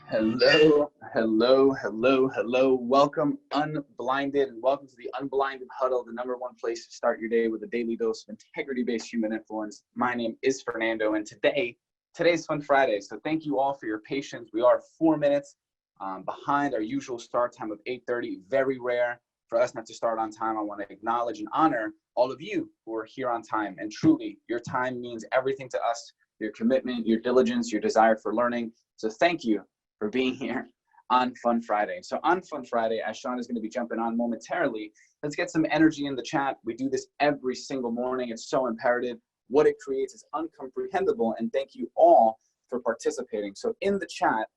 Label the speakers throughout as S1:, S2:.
S1: Hello, hello, hello, hello. Welcome, Unblinded, and welcome to the Unblinded Huddle, the #1 place to start your day with a daily dose of integrity-based human influence. My name is Fernando, and today's Fun Friday. So thank you all for your patience. We are 4 minutes behind our usual start time of 8:30. Very rare for us not to start on time. I want to acknowledge and honor all of you who are here on time. And truly, your time means everything to us. Your commitment, your diligence, your desire for learning. So thank you for being here on Fun Friday. So on Fun Friday, as Sean is going to be jumping on momentarily, let's get some energy in the chat. We do this every single morning. It's so imperative. What it creates is uncomprehendable, and thank you all for participating. So in the chat,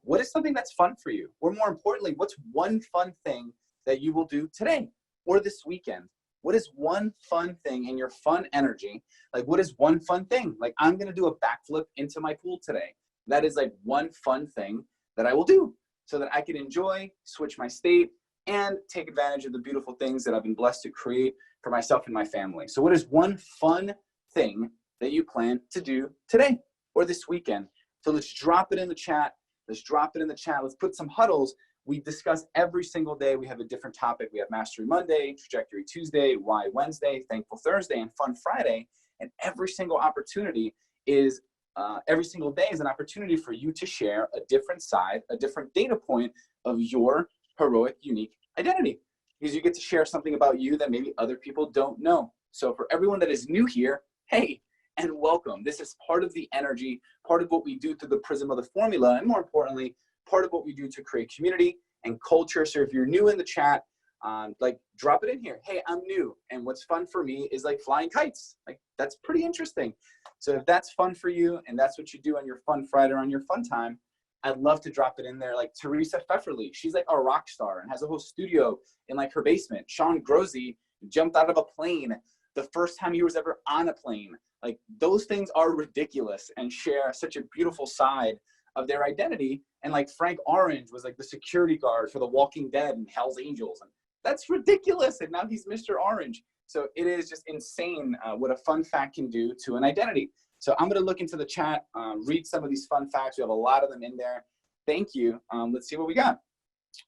S1: what is something that's fun for you? Or more importantly, what's one fun thing that you will do today or this weekend? What is one fun thing in your fun energy? Like, what is one fun thing? Like, I'm going to do a backflip into my pool today. That is like one fun thing that I will do so that I can enjoy, switch my state, and take advantage of the beautiful things that I've been blessed to create for myself and my family. So what is one fun thing that you plan to do today or this weekend? So let's drop it in the chat. Let's drop it in the chat. Let's put some huddles. We discuss every single day. We have a different topic. We have Mastery Monday, Trajectory Tuesday, Why Wednesday, Thankful Thursday, and Fun Friday. And every single opportunity is every single day is an opportunity for you to share a different side, a different data point of your heroic, unique identity. Because you get to share something about you that maybe other people don't know. So for everyone that is new here, hey, and welcome. This is part of the energy, part of what we do through the prism of the formula, and more importantly, part of what we do to create community and culture. So if you're new in the chat, like drop it in here. Hey, I'm new, and what's fun for me is like flying kites. Like, that's pretty interesting. So if that's fun for you and that's what you do on your Fun Friday or on your fun time, I'd love to drop it in there. Like Teresa Pfefferly, she's like a rock star and has a whole studio in like her basement. Sean Grosey jumped out of a plane the first time he was ever on a plane. Like, those things are ridiculous and share such a beautiful side of their identity. And like Frank Orange was like the security guard for The Walking Dead and Hell's Angels. And that's ridiculous. And now he's Mr. Orange. So it is just insane what a fun fact can do to an identity. So I'm going to look into the chat, read some of these fun facts. We have a lot of them in there. Thank you. Let's see what we got.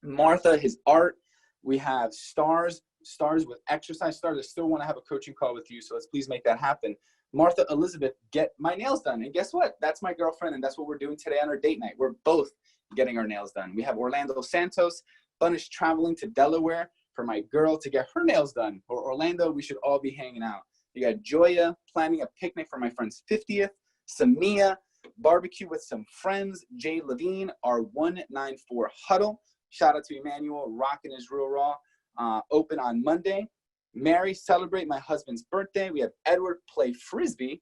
S1: Martha, his art. We have stars with exercise stars. I still want to have a coaching call with you, so let's please make that happen. Martha Elizabeth, get my nails done. And guess what? That's my girlfriend, and that's what we're doing today on our date night. We're both getting our nails done. We have Orlando Santos. Fun is traveling to Delaware for my girl to get her nails done. Or Orlando, we should all be hanging out. You got Joya planning a picnic for my friend's 50th. Samia, barbecue with some friends. Jay Levine, our 194 Huddle. Shout out to Emmanuel, rocking his real raw. Open on Monday. Mary, celebrate my husband's birthday. We have Edward, play frisbee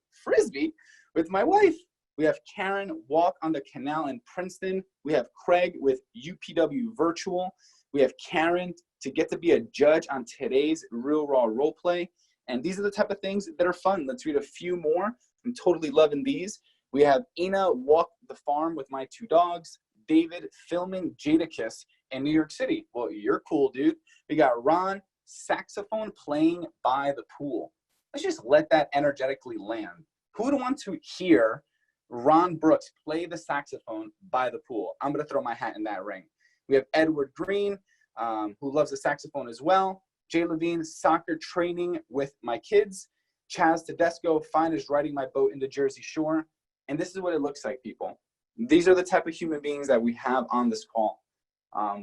S1: with my wife. We have Karen, walk on the canal in Princeton. We have Craig with UPW virtual. We have Karen to get to be a judge on today's Real Raw role play. And these are the type of things that are fun. Let's read a few more. I'm totally loving these. We have Ina, walk the farm with my 2 dogs. David, filming Jadakiss in New York City. Well, you're cool, dude. We got Ron, saxophone playing by the pool. Let's just let that energetically land. Who would want to hear Ron Brooks play the saxophone by the pool? I'm going to throw my hat in that ring. We have Edward Green, who loves the saxophone as well. Jay Levine, soccer training with my kids. Chaz Tedesco, fine as riding my boat in the Jersey Shore. And this is what it looks like, people. These are the type of human beings that we have on this call.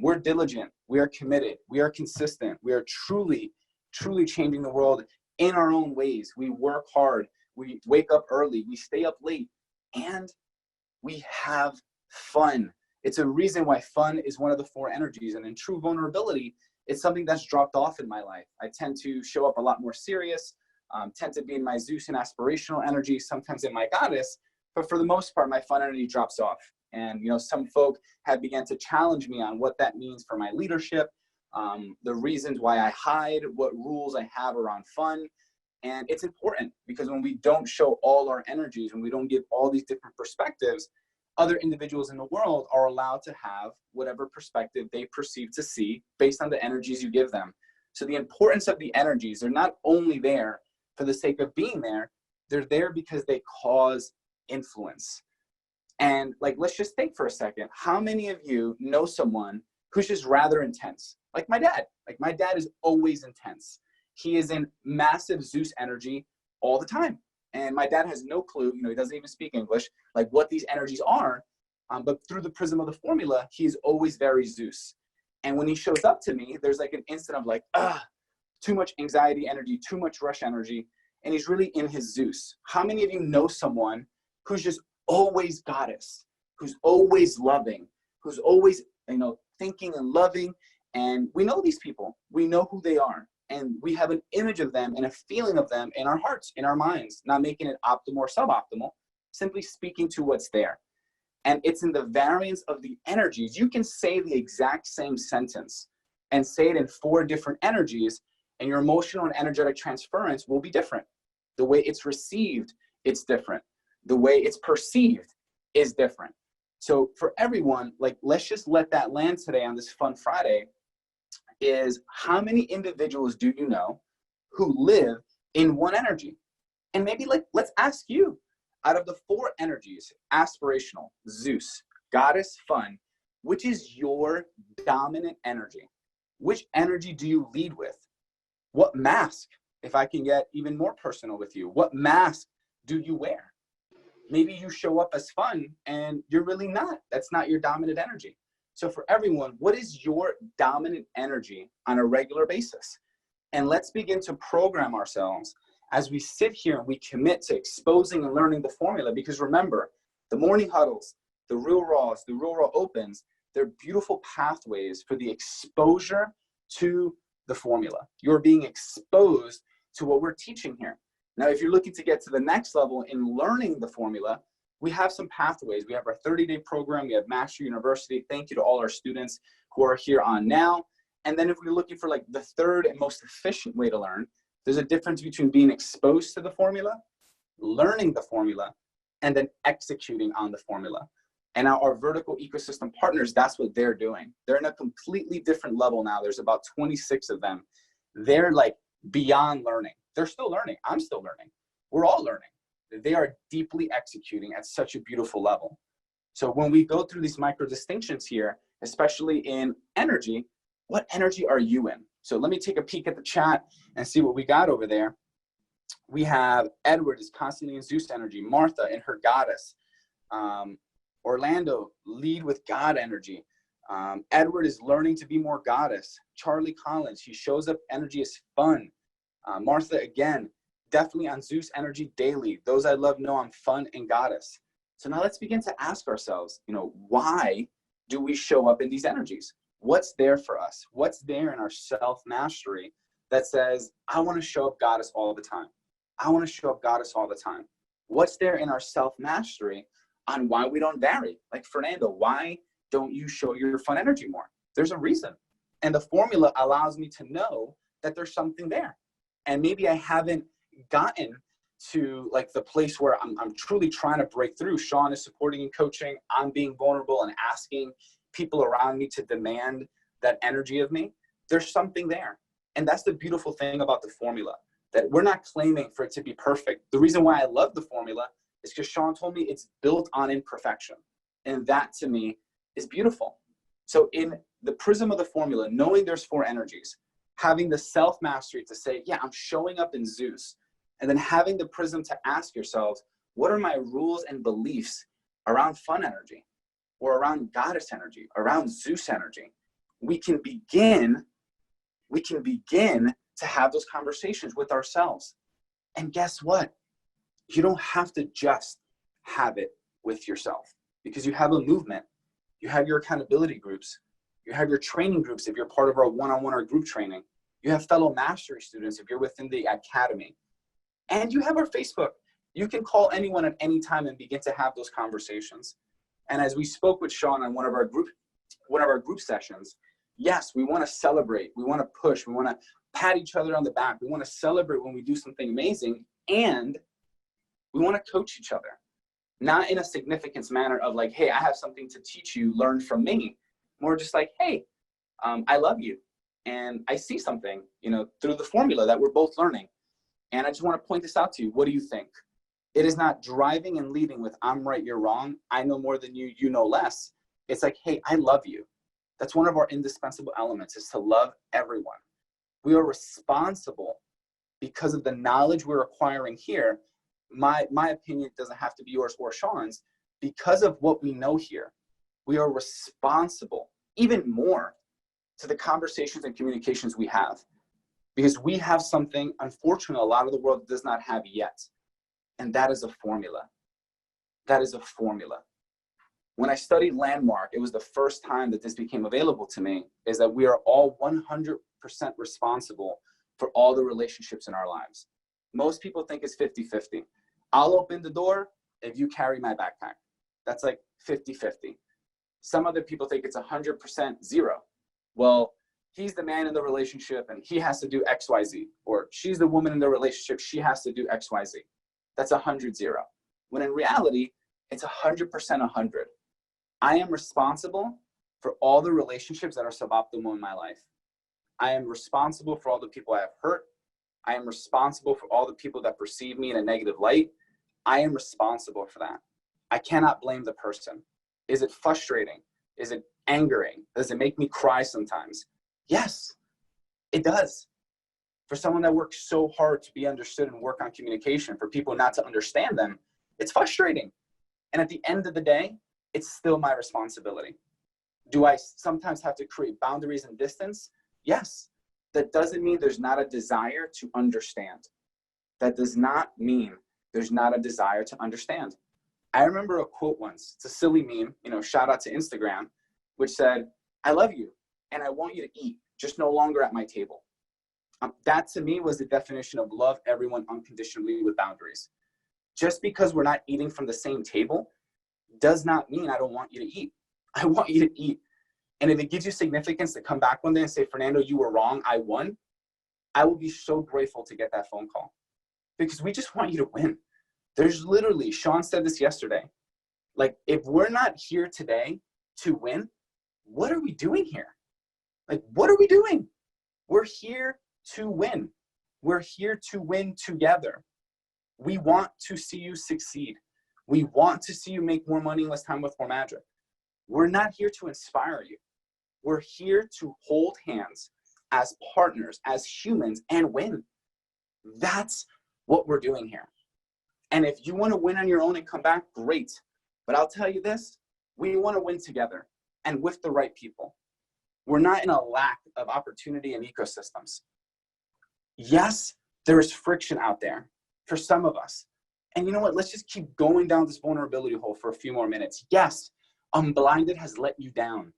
S1: We're diligent. We are committed. We are consistent. We are truly, truly changing the world in our own ways. We work hard. We wake up early. We stay up late. And we have fun. It's a reason why fun is one of the 4 energies. And in true vulnerability, it's something that's dropped off in my life. I tend to show up a lot more serious, tend to be in my Zeus and aspirational energy, sometimes in my goddess. But for the most part, my fun energy drops off. And, you know, some folk have begun to challenge me on what that means for my leadership, the reasons why I hide, what rules I have around fun. And it's important because when we don't show all our energies, when we don't give all these different perspectives, other individuals in the world are allowed to have whatever perspective they perceive to see based on the energies you give them. So the importance of the energies, they're not only there for the sake of being there, they're there because they cause influence. And like, let's just think for a second. How many of you know someone who's just rather intense? Like my dad. Like my dad is always intense. He is in massive Zeus energy all the time. And my dad has no clue, he doesn't even speak English, like what these energies are. But through the prism of the formula, he's always very Zeus. And when he shows up to me, there's like an instant of like, too much anxiety energy, too much rush energy. And he's really in his Zeus. How many of you know someone who's just always goddess, who's always loving, who's always, thinking and loving? And we know these people. We know who they are. And we have an image of them and a feeling of them in our hearts, in our minds, not making it optimal or suboptimal, simply speaking to what's there. And it's in the variance of the energies. You can say the exact same sentence and say it in 4 different energies, and your emotional and energetic transference will be different. The way it's received, it's different. The way it's perceived is different. So for everyone, like, let's just let that land today on this fun Friday, is how many individuals do you know who live in one energy? And maybe let's ask you, out of the 4 energies, aspirational, Zeus, goddess, fun, which is your dominant energy? Which energy do you lead with? What mask, if I can get even more personal with you, what mask do you wear? Maybe you show up as fun and you're really not. That's not your dominant energy. So for everyone, what is your dominant energy on a regular basis? And let's begin to program ourselves as we sit here and we commit to exposing and learning the formula. Because remember, the morning huddles, the real raws, the real raw opens, they're beautiful pathways for the exposure to the formula. You're being exposed to what we're teaching here. Now, if you're looking to get to the next level in learning the formula, we have some pathways. We have our 30-day program. We have Master University. Thank you to all our students who are here on now. And then if we're looking for like the 3rd and most efficient way to learn, there's a difference between being exposed to the formula, learning the formula, and then executing on the formula. And now our vertical ecosystem partners, that's what they're doing. They're in a completely different level now. There's about 26 of them. They're like beyond learning. They're still learning. I'm still learning. We're all learning. They are deeply executing at such a beautiful level. So when we go through these micro distinctions here, especially in energy, what energy are you in? So let me take a peek at the chat and see what we got over there. We have Edward is constantly in Zeus energy. Martha in her goddess. Orlando, lead with God energy. Edward is learning to be more goddess. Charlie Collins, he shows up, energy is fun. Martha, again, definitely on Zeus energy daily. Those I love know I'm fun and goddess. So now let's begin to ask ourselves, why do we show up in these energies? What's there for us? What's there in our self-mastery that says, I want to show up goddess all the time? I want to show up goddess all the time. What's there in our self-mastery on why we don't vary? Like Fernando, why don't you show your fun energy more? There's a reason. And the formula allows me to know that there's something there. And maybe I haven't gotten to like the place where I'm truly trying to break through. Sean is supporting and coaching. I'm being vulnerable and asking people around me to demand that energy of me. There's something there. And that's the beautiful thing about the formula, that we're not claiming for it to be perfect. The reason why I love the formula is because Sean told me it's built on imperfection. And that to me is beautiful. So in the prism of the formula, knowing there's 4 energies, having the self-mastery to say, yeah, I'm showing up in Zeus, and then having the prism to ask yourselves, what are my rules and beliefs around fun energy or around goddess energy, around Zeus energy? We can begin to have those conversations with ourselves. And guess what? You don't have to just have it with yourself, because you have a movement. You have your accountability groups. You have your training groups if you're part of our one-on-one or group training. You have fellow mastery students if you're within the academy. And you have our Facebook. You can call anyone at any time and begin to have those conversations. And as we spoke with Sean on one of our group sessions, yes, we want to celebrate. We want to push. We want to pat each other on the back. We want to celebrate when we do something amazing. And we want to coach each other. Not in a significance manner of like, hey, I have something to teach you, learn from me. More just like, hey, I love you. And I see something, through the formula that we're both learning. And I just want to point this out to you. What do you think? It is not driving and leading with I'm right, you're wrong. I know more than you, you know less. It's like, hey, I love you. That's one of our indispensable elements, is to love everyone. We are responsible because of the knowledge we're acquiring here. My opinion doesn't have to be yours or Sean's. Because of what we know here, we are responsible even more to the conversations and communications we have, because we have something, unfortunately, a lot of the world does not have yet. And that is a formula. That is a formula. When I studied Landmark, it was the first time that this became available to me, is that we are all 100% responsible for all the relationships in our lives. Most people think it's 50-50. I'll open the door if you carry my backpack. That's like 50-50. Some other people think it's 100% zero. Well, he's the man in the relationship and he has to do X, Y, Z. Or she's the woman in the relationship, she has to do X, Y, Z. That's 100-0. When in reality, it's 100% 100. I am responsible for all the relationships that are suboptimal in my life. I am responsible for all the people I have hurt. I am responsible for all the people that perceive me in a negative light. I am responsible for that. I cannot blame the person. Is it frustrating? Is it angering? Does it make me cry sometimes? Yes, it does. For someone that works so hard to be understood and work on communication, for people not to understand them, it's frustrating. And at the end of the day, it's still my responsibility. Do I sometimes have to create boundaries and distance? Yes. That doesn't mean there's not a desire to understand. That does not mean there's not a desire to understand. I remember a quote once, it's a silly meme, shout out to Instagram, which said, I love you and I want you to eat, just no longer at my table. That to me was the definition of love everyone unconditionally with boundaries. Just because we're not eating from the same table does not mean I don't want you to eat. I want you to eat. And if it gives you significance to come back one day and say, Fernando, you were wrong, I won, I will be so grateful to get that phone call, because we just want you to win. There's literally, Sean said this yesterday, like, if we're not here today to win, what are we doing here? Like, what are we doing? We're here to win. We're here to win together. We want to see you succeed. We want to see you make more money in less time with more magic. We're not here to inspire you. We're here to hold hands as partners, as humans, and win. That's what we're doing here. And if you want to win on your own and come back, great. But I'll tell you this, we want to win together and with the right people. We're not in a lack of opportunity and ecosystems. Yes, there is friction out there for some of us. And you know what? Let's just keep going down this vulnerability hole for a few more minutes. Yes, Unblinded has let you down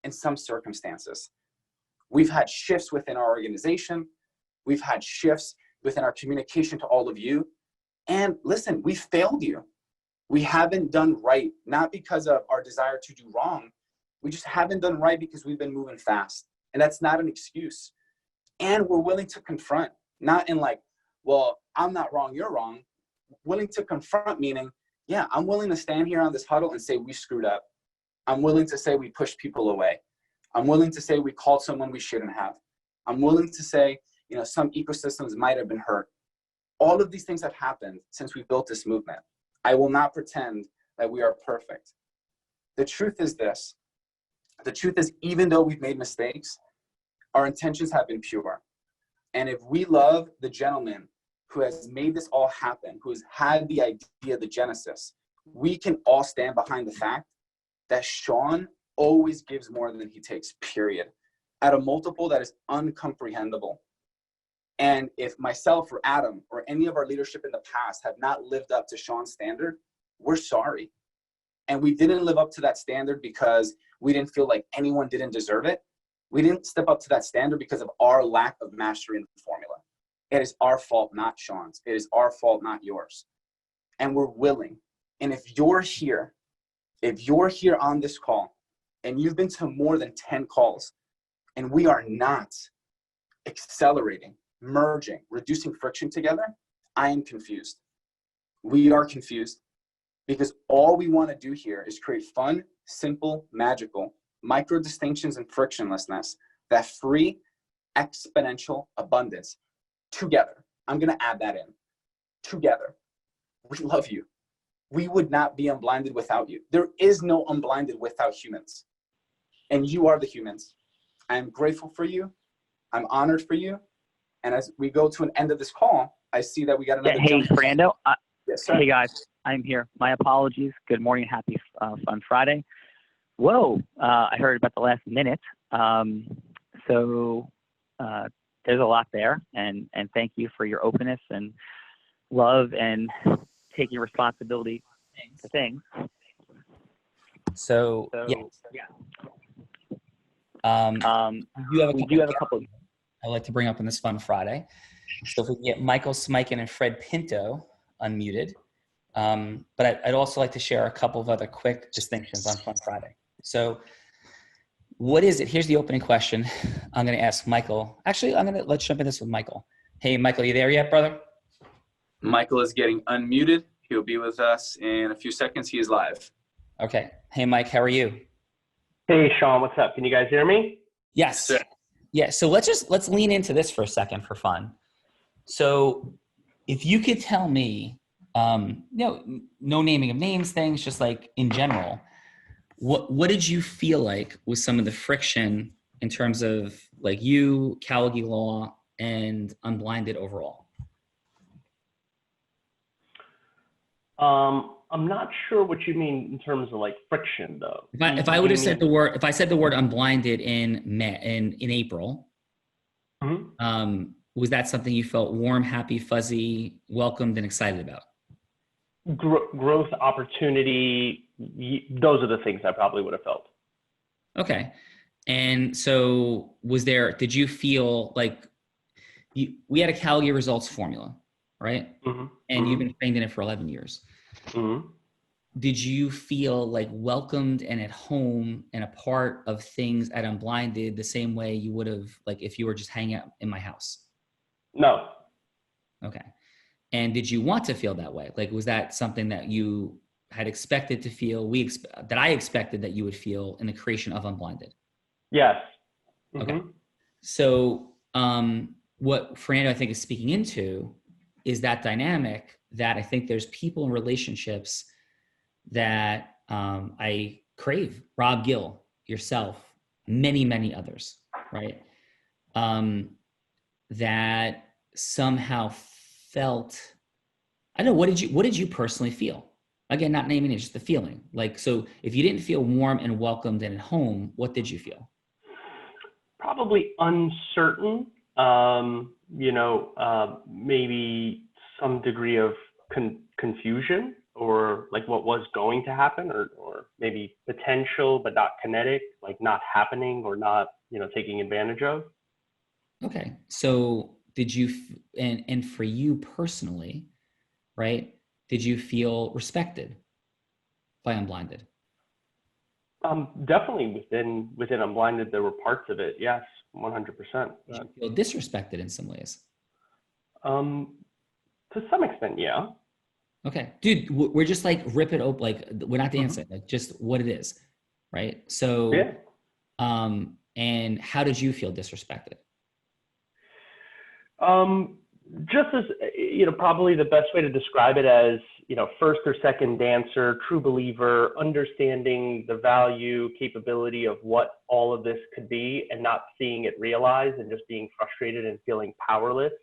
S1: in some circumstances. We've had shifts within our organization. We've had shifts within our communication to all of you. And listen, we failed you. We haven't done right, not because of our desire to do wrong. We just haven't done right because we've been moving fast. And that's not an excuse. And we're willing to confront, not in like, well, I'm not wrong, you're wrong. Willing to confront, meaning, yeah, I'm willing to stand here on this huddle and say we screwed up. I'm willing to say we pushed people away. I'm willing to say we called someone we shouldn't have. I'm willing to say, some ecosystems might have been hurt. All of these things have happened since we built this movement. I will not pretend that we are perfect. The truth is this. The truth is, even though we've made mistakes, our intentions have been pure. And if we love the gentleman who has made this all happen, who has had the idea, the genesis, we can all stand behind the fact that Sean always gives more than he takes, period, at a multiple that is uncomprehendable. And if myself or Adam or any of our leadership in the past have not lived up to Sean's standard, we're sorry. And we didn't live up to that standard because we didn't feel like anyone didn't deserve it. We didn't step up to that standard because of our lack of mastery in the formula. It is our fault, not Sean's. It is our fault, not yours. And we're willing. And if you're here on this call, and you've been to more than 10 calls, and we are not accelerating, merging, reducing friction together, I am confused. We are confused because all we want to do here is create fun, simple, magical, micro distinctions and frictionlessness that free exponential abundance together. I'm going to add that in. Together. we love you. We would not be unblinded without you. There is no unblinded without humans. And you are the humans. I am grateful for you. I'm honored for you. And as we go to an end of this call, I see that we got another
S2: Hey, Fernando.
S1: Yes, sir.
S2: Hey, guys. I'm here. My apologies. Good morning. Happy Fun Friday. Whoa. I heard about the last minute. So there's a lot there. And thank you for your openness and love and taking responsibility for things.
S3: So yeah.
S2: We do have a couple.
S3: I'd like to bring up on this Fun Friday. So if we can get Michael Smikin and Fred Pinto unmuted. But I'd also like to share a couple of other quick distinctions on Fun Friday. So what is it? Here's the opening question. I'm going to ask Michael. Actually, let's jump in this with Michael. Hey, Michael, you there yet, brother?
S1: Michael is getting unmuted. He'll be with us in a few seconds. He is live.
S3: Okay. Hey, Mike, how are you?
S4: Hey, Sean, what's up? Can you guys hear me?
S3: Yes.
S1: Sure.
S3: Yeah. So let's lean into this for a second for fun. So if you could tell me, no naming of names, things, just like in general, what did you feel like was some of the friction in terms of like you, Caligie Law, and Unblinded overall?
S4: I'm not sure what you mean in terms of like friction, though.
S3: If I would have said the word, if I said the word Unblinded in April, was that something you felt warm, happy, fuzzy, welcomed, and excited about?
S4: Growth, opportunity, those are the things I probably would have felt.
S3: Okay. And so did you feel like we had a Caligie results formula, right? And you've been trained in it for 11 years. Did you feel like welcomed and at home and a part of things at Unblinded the same way you would have, like if you were just hanging out in my house?
S4: No.
S3: Okay. And did you want to feel that way? Like, was that something that you had expected to feel, that I expected that you would feel in the creation of Unblinded?
S4: Yes.
S3: Okay. So what Fernando, I think, is speaking into is that dynamic that I think there's people in relationships that I crave. Rob Gill, yourself, many, many others, right? That somehow felt, I don't know, what did you personally feel? Again, not naming it, just the feeling. Like, so if you didn't feel warm and welcomed and at home, what did you feel?
S4: Probably uncertain, maybe some degree of confusion, or like what was going to happen, or maybe potential but not kinetic, like not happening or not, taking advantage of.
S3: Okay. So did you, and for you personally, right, did you feel respected by Unblinded?
S4: Definitely within Unblinded, there were parts of it. Yes, 100%.
S3: Did you feel disrespected in some ways?
S4: To some extent, yeah.
S3: Okay, dude, we're just like rip it open. Like we're not dancing, like just what it is, right? So,
S4: yeah.
S3: And how did you feel disrespected?
S4: Just as, probably the best way to describe it as, first or second dancer, true believer, understanding the value, capability of what all of this could be and not seeing it realized and just being frustrated and feeling powerless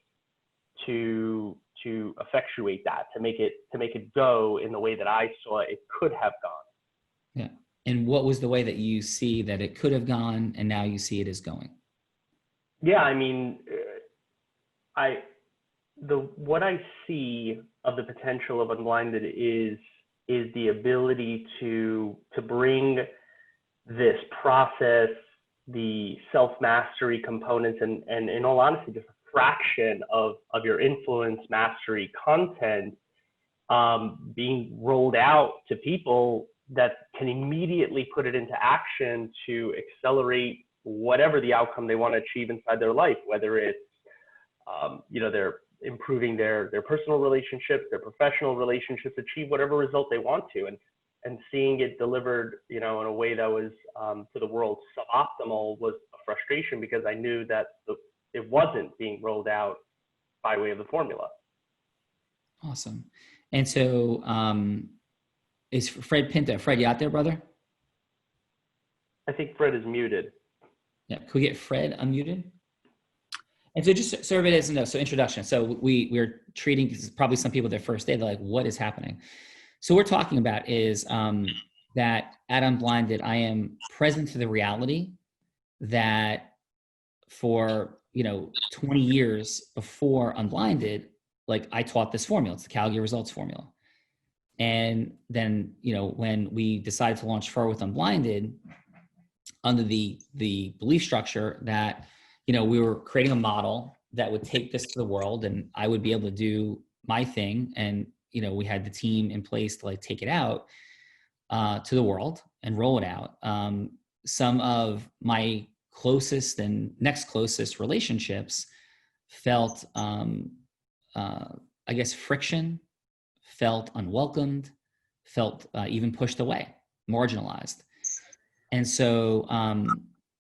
S4: to effectuate that, to make it go in the way that I saw it could have gone.
S3: Yeah. And what was the way that you see that it could have gone and now you see it is going?
S4: Yeah, I mean, what I see of the potential of Unblinded is the ability to bring this process, the self-mastery components, and in all honesty, just a fraction of your influence mastery content being rolled out to people that can immediately put it into action to accelerate whatever the outcome they want to achieve inside their life, whether it's they're improving their personal relationships, their professional relationships, achieve whatever result they want to, and seeing it delivered, in a way that was to the world suboptimal was a frustration, because I knew that it wasn't being rolled out by way of the formula.
S3: Awesome. And so is Fred Pinto. Fred, you out there, brother?
S4: I think Fred is muted.
S3: Yeah, could we get Fred unmuted? And so just so everybody doesn't know, so introduction. So we're treating, because probably some people their first day, they're like, what is happening? So what we're talking about is that at Unblinded, I am present to the reality that for 20 years before Unblinded, like I taught this formula. It's the Calgary results formula. And then when we decided to launch Fur with Unblinded, under the belief structure that we were creating a model that would take this to the world, and I would be able to do my thing, and we had the team in place to like take it out to the world and roll it out. Some of my closest and next closest relationships felt I guess friction, felt unwelcomed, felt even pushed away, marginalized. And so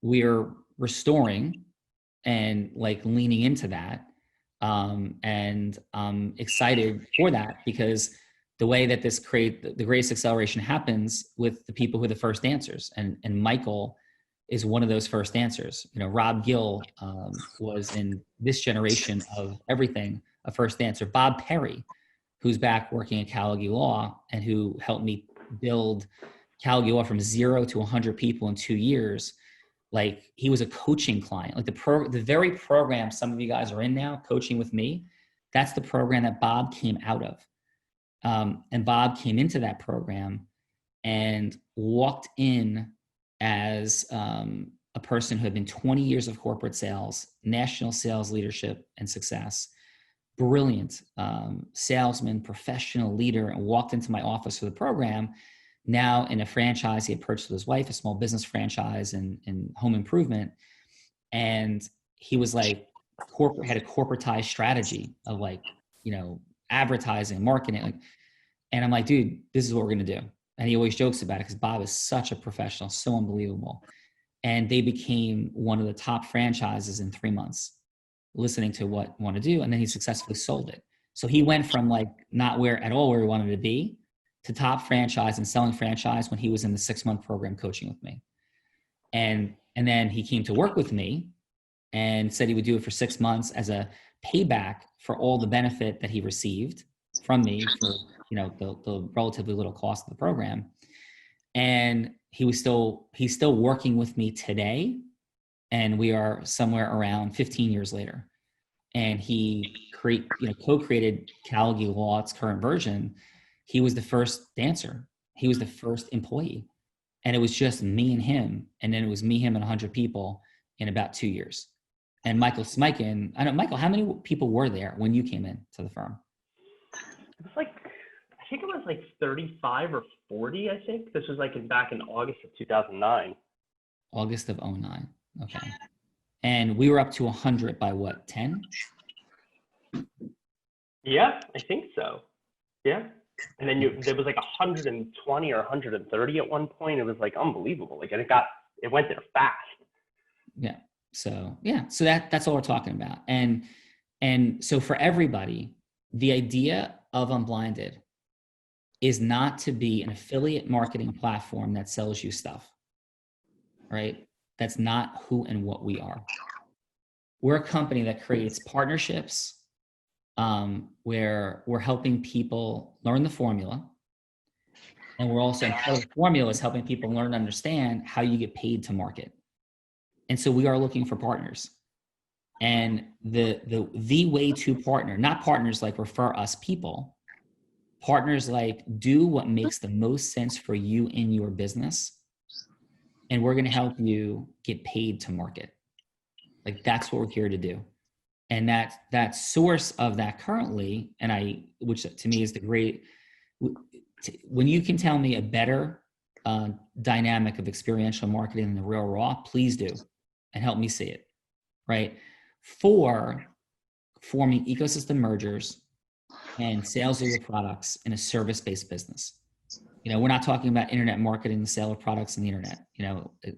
S3: we're restoring and like leaning into that. And I'm excited for that, because the way that the greatest acceleration happens with the people who are the first answers. And Michael is one of those first answers. Rob Gill was in this generation of everything, a first answer. Bob Perry, who's back working at Calgary Law and who helped me build Calgary Law from 0 to 100 people in 2 years. Like, he was a coaching client. Like the very program some of you guys are in now, coaching with me, that's the program that Bob came out of. And Bob came into that program and walked in as a person who had been 20 years of corporate sales, national sales leadership and success, brilliant salesman, professional leader, and walked into my office for the program. Now in a franchise he had purchased with his wife, a small business franchise in home improvement. And he was like, had a corporatized strategy of like, advertising, marketing. Like, and I'm like, dude, this is what we're going to do. And he always jokes about it because Bob is such a professional, so unbelievable. And they became one of the top franchises in 3 months, listening to what we want to do. And then he successfully sold it. So he went from like not where at all where he wanted to be to top franchise and selling franchise when he was in the 6-month program coaching with me. And then he came to work with me and said he would do it for 6 months as a payback for all the benefit that he received from me for the relatively little cost of the program. And he's still working with me today, and we are somewhere around 15 years later. And he co-created Calgary Law, its current version. He was the first dancer. He was the first employee. And it was just me and him. And then it was me, him, and 100 people in about 2 years. And Michael Smikin, I know, Michael, how many people were there when you came in to the firm?
S4: It was like, I think it was like 35 or 40, I think. This was like back in August of 2009.
S3: August of 2009. Okay. And we were up to 100 by what, 10?
S4: Yeah, I think so. Yeah. And then there was like 120 or 130 at one point. It was like unbelievable. Like, and it went there fast.
S3: Yeah. So that's all we're talking about. And so for everybody, the idea of Unblinded is not to be an affiliate marketing platform that sells you stuff, right? That's not who and what we are. We're a company that creates partnerships where we're helping people learn the formula. And we're also, part of the formula is helping people learn and understand how you get paid to market. And so we are looking for partners. And the way to partner, not partners like refer us people, partners like do what makes the most sense for you in your business. And we're going to help you get paid to market. Like, that's what we're here to do. And that source of that currently, which to me is the great, when you can tell me a better dynamic of experiential marketing than the real raw, please do, and help me see it, right? For forming ecosystem mergers and sales of your products in a service-based business. We're not talking about internet marketing, the sale of products on the internet.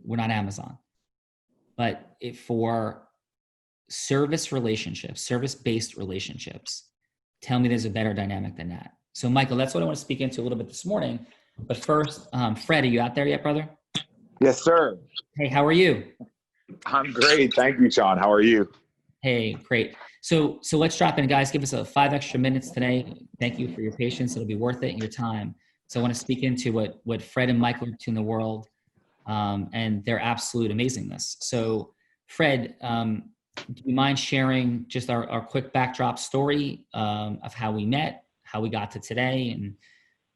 S3: We're not Amazon. But for service relationships, service-based relationships, tell me there's a better dynamic than that. So Michael, that's what I want to speak into a little bit this morning. But first, Fred, are you out there yet, brother?
S5: Yes, sir.
S3: Hey, how are you?
S5: I'm great. Thank you, Sean. How are you?
S3: Hey, great. So let's drop in, guys. Give us 5 extra minutes today. Thank you for your patience. It'll be worth it and your time. So I want to speak into what Fred and Michael are to in the world, and their absolute amazingness. So Fred, do you mind sharing just our quick backdrop story of how we met, how we got to today, and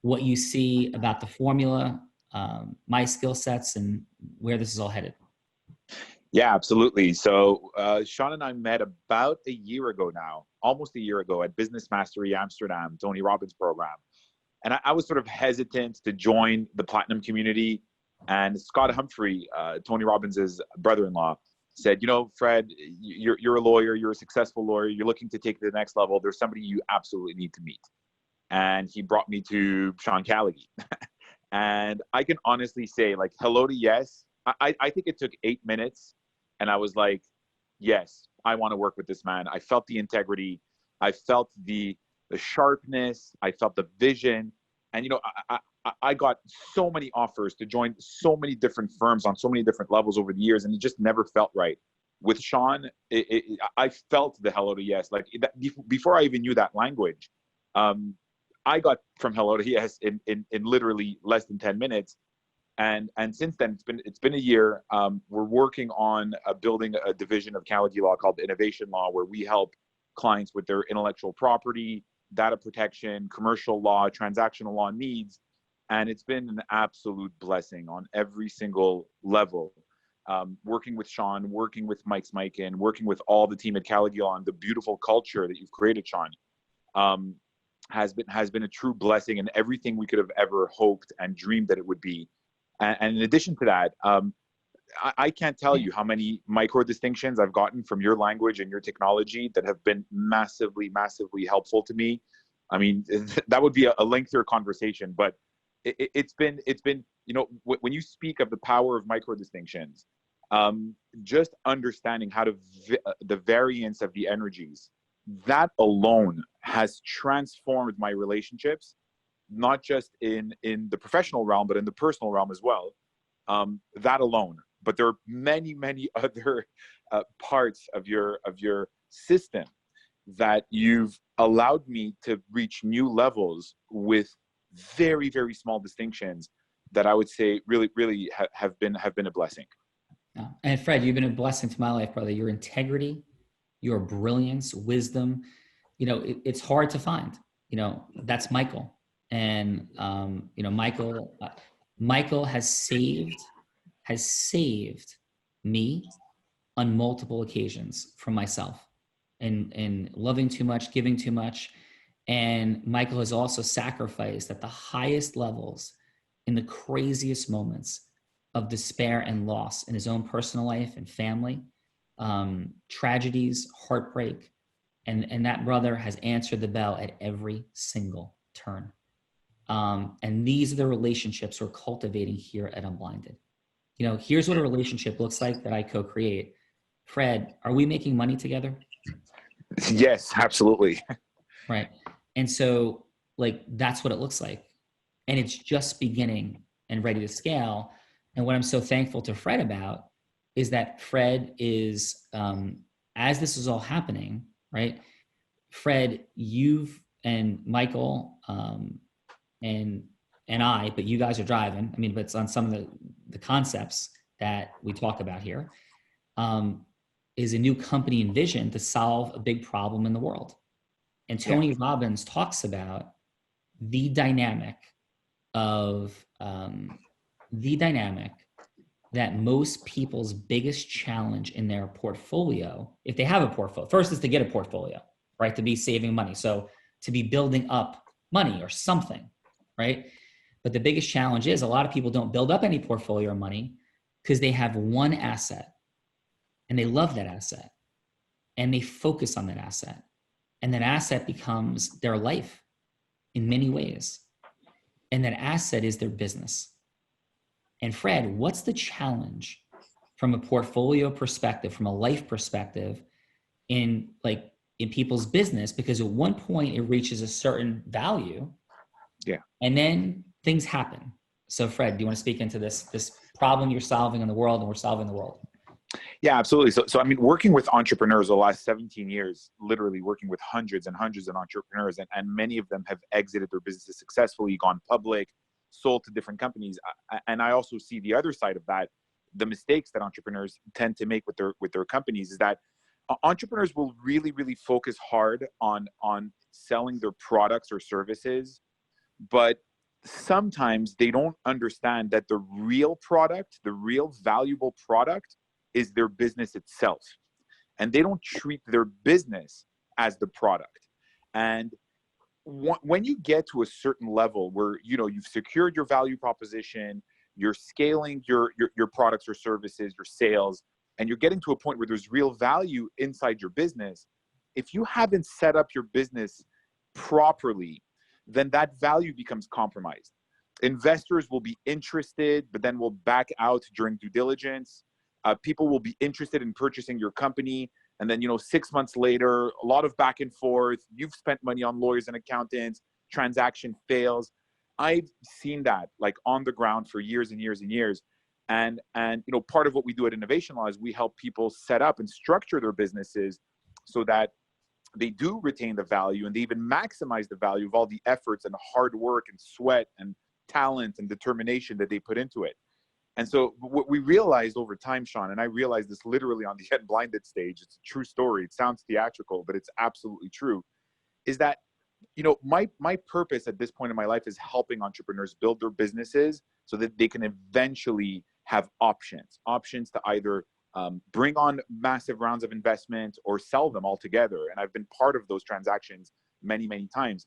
S3: what you see about the formula, my skill sets, and where this is all headed?
S5: Yeah, absolutely. So Sean and I met about a year ago now, almost a year ago at Business Mastery Amsterdam, Tony Robbins program. And I was sort of hesitant to join the Platinum community. And Scott Humphrey, Tony Robbins' brother-in-law, said, you know, Fred, you're a lawyer, you're a successful lawyer, you're looking to take it to the next level. There's somebody you absolutely need to meet. And he brought me to Sean Callaghan. And I can honestly say, like, hello to yes. I think it took 8 minutes. And I was like, yes, I want to work with this man. I felt the integrity. I felt the sharpness. I felt the vision. And, you know, I got so many offers to join so many different firms on so many different levels over the years, and it just never felt right. With Sean, I felt the hello to yes. Like before I even knew that language, I got from hello to yes in literally less than 10 minutes. And since then, it's been a year. We're working on building a division of Callaghan Law called the Innovation Law, where we help clients with their intellectual property, data protection, commercial law, transactional law needs. And it's been an absolute blessing on every single level. Working with Sean, working with Mike Smikin, working with all the team at Callaghan Law, and the beautiful culture that you've created, Sean, has been a true blessing, and everything we could have ever hoped and dreamed that it would be. And in addition to that, I can't tell you how many micro distinctions I've gotten from your language and your technology that have been massively, massively helpful to me. I mean, that would be a lengthier conversation, but it's been, you know, when you speak of the power of micro distinctions, just understanding how to the variance of the energies, that alone has transformed my relationships, not just in the professional realm, but in the personal realm as well. That alone. But there are many, many other parts of your system that you've allowed me to reach new levels with very, very small distinctions that I would say really, really have been a blessing.
S3: And Fred, you've been a blessing to my life, brother. Your integrity, your brilliance, wisdom, you know, it's hard to find. You know, that's Michael. And, you know, Michael has saved me on multiple occasions from myself and loving too much, giving too much. And Michael has also sacrificed at the highest levels in the craziest moments of despair and loss in his own personal life and family, tragedies, heartbreak. And that brother has answered the bell at every single turn. And these are the relationships we're cultivating here at Unblinded. You know, here's what a relationship looks like that I co-create. Fred, are we making money together?
S5: Yes, absolutely.
S3: Right. And so, like, that's what it looks like. And it's just beginning and ready to scale. And what I'm so thankful to Fred about is that Fred is, as this is all happening, right? Fred, you've and Michael, and I, but you guys are driving. I mean, but it's on some of the concepts that we talk about here, is a new company and vision to solve a big problem in the world. And Tony Robbins talks about the dynamic that most people's biggest challenge in their portfolio, if they have a portfolio, first is to get a portfolio, right? To be saving money. So to be building up money or something, right? But the biggest challenge is a lot of people don't build up any portfolio or money because they have one asset and they love that asset and they focus on that asset. And that asset becomes their life in many ways. And that asset is their business. And Fred, what's the challenge from a portfolio perspective, from a life perspective in people's business? Because at one point it reaches a certain value
S5: Yeah.
S3: And then things happen. So Fred, do you want to speak into this problem you're solving in the world and we're solving in the world?
S5: Yeah, absolutely. So I mean, working with entrepreneurs the last 17 years, literally working with hundreds and hundreds of entrepreneurs, and many of them have exited their businesses successfully, gone public, sold to different companies. And I also see the other side of that. The mistakes that entrepreneurs tend to make with their companies is that entrepreneurs will really, really focus hard on selling their products or services, but sometimes they don't understand that the real product, the real valuable product, is their business itself. And they don't treat their business as the product. And when you get to a certain level where, you know, you've secured your value proposition, you're scaling your products or services, your sales, and you're getting to a point where there's real value inside your business, if you haven't set up your business properly, then that value becomes compromised. Investors will be interested, but then will back out during due diligence. People will be interested in purchasing your company. And then, 6 months later, a lot of back and forth. You've spent money on lawyers and accountants. Transaction fails. I've seen that like on the ground for years and years and years. And part of what we do at Innovation Law is we help people set up and structure their businesses so that they do retain the value and they even maximize the value of all the efforts and hard work and sweat and talent and determination that they put into it. And so what we realized over time, Sean, and I realized this literally on the Unblinded stage, it's a true story. It sounds theatrical, but it's absolutely true, is that, my purpose at this point in my life is helping entrepreneurs build their businesses so that they can eventually have options to either bring on massive rounds of investment or sell them altogether. And I've been part of those transactions many, many times.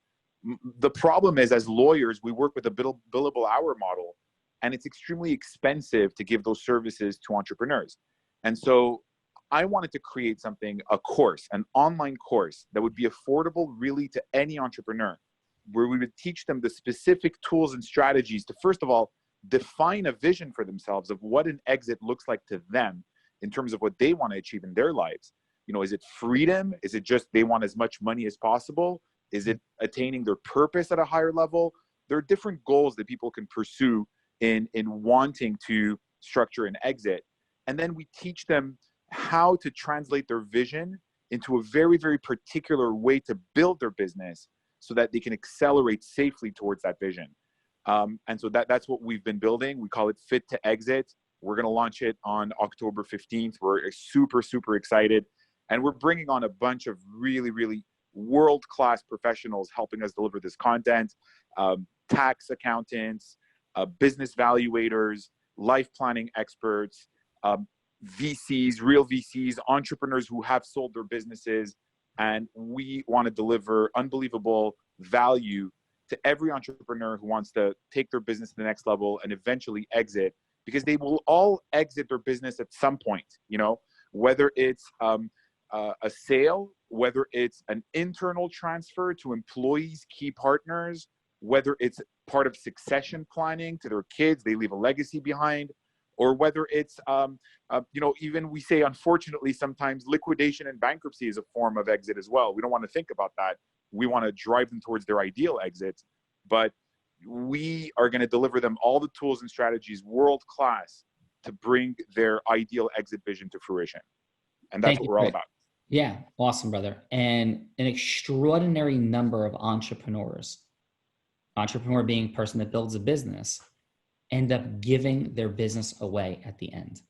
S5: The problem is, as lawyers, we work with a billable hour model, and it's extremely expensive to give those services to entrepreneurs. And so I wanted to create something, a course, an online course that would be affordable really to any entrepreneur, where we would teach them the specific tools and strategies to, first of all, define a vision for themselves of what an exit looks like to them in terms of what they want to achieve in their lives. Is it freedom? Is it just they want as much money as possible? Is it attaining their purpose at a higher level? There are different goals that people can pursue in wanting to structure an exit. And then we teach them how to translate their vision into a very, very particular way to build their business so that they can accelerate safely towards that vision. And so that's what we've been building. We call it Fit to Exit. We're going to launch it on October 15th. We're super, super excited. And we're bringing on a bunch of really, really world-class professionals helping us deliver this content, tax accountants, business valuators, life planning experts, VCs, real VCs, entrepreneurs who have sold their businesses. And we want to deliver unbelievable value to every entrepreneur who wants to take their business to the next level and eventually exit, because they will all exit their business at some point, whether it's a sale, whether it's an internal transfer to employees, key partners, whether it's part of succession planning to their kids, they leave a legacy behind, or whether it's, even we say, unfortunately, sometimes liquidation and bankruptcy is a form of exit as well. We don't want to think about that. We want to drive them towards their ideal exit, but we are going to deliver them all the tools and strategies world-class to bring their ideal exit vision to fruition. And that's what we're all about.
S3: Yeah. Awesome, brother. And an extraordinary number of entrepreneurs, entrepreneur being a person that builds a business, end up giving their business away at the end,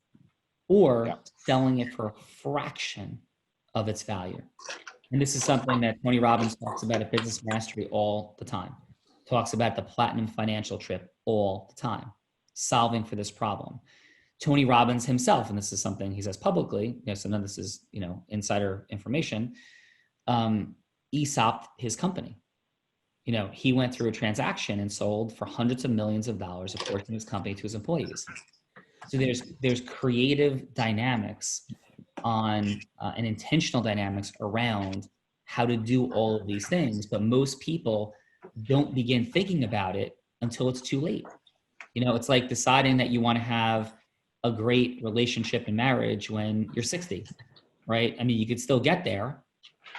S3: or selling it for a fraction of its value. And this is something that Tony Robbins talks about at Business Mastery all the time. Talks about the platinum financial trip all the time, solving for this problem. Tony Robbins himself, and this is something he says publicly, so none of this is, insider information, ESOP'd his company. He went through a transaction and sold for hundreds of millions of dollars a portion of his company to his employees. So there's creative dynamics on and intentional dynamics around how to do all of these things, but most people don't begin thinking about it until it's too late. It's like deciding that you want to have a great relationship in marriage when you're 60, right? I mean, you could still get there,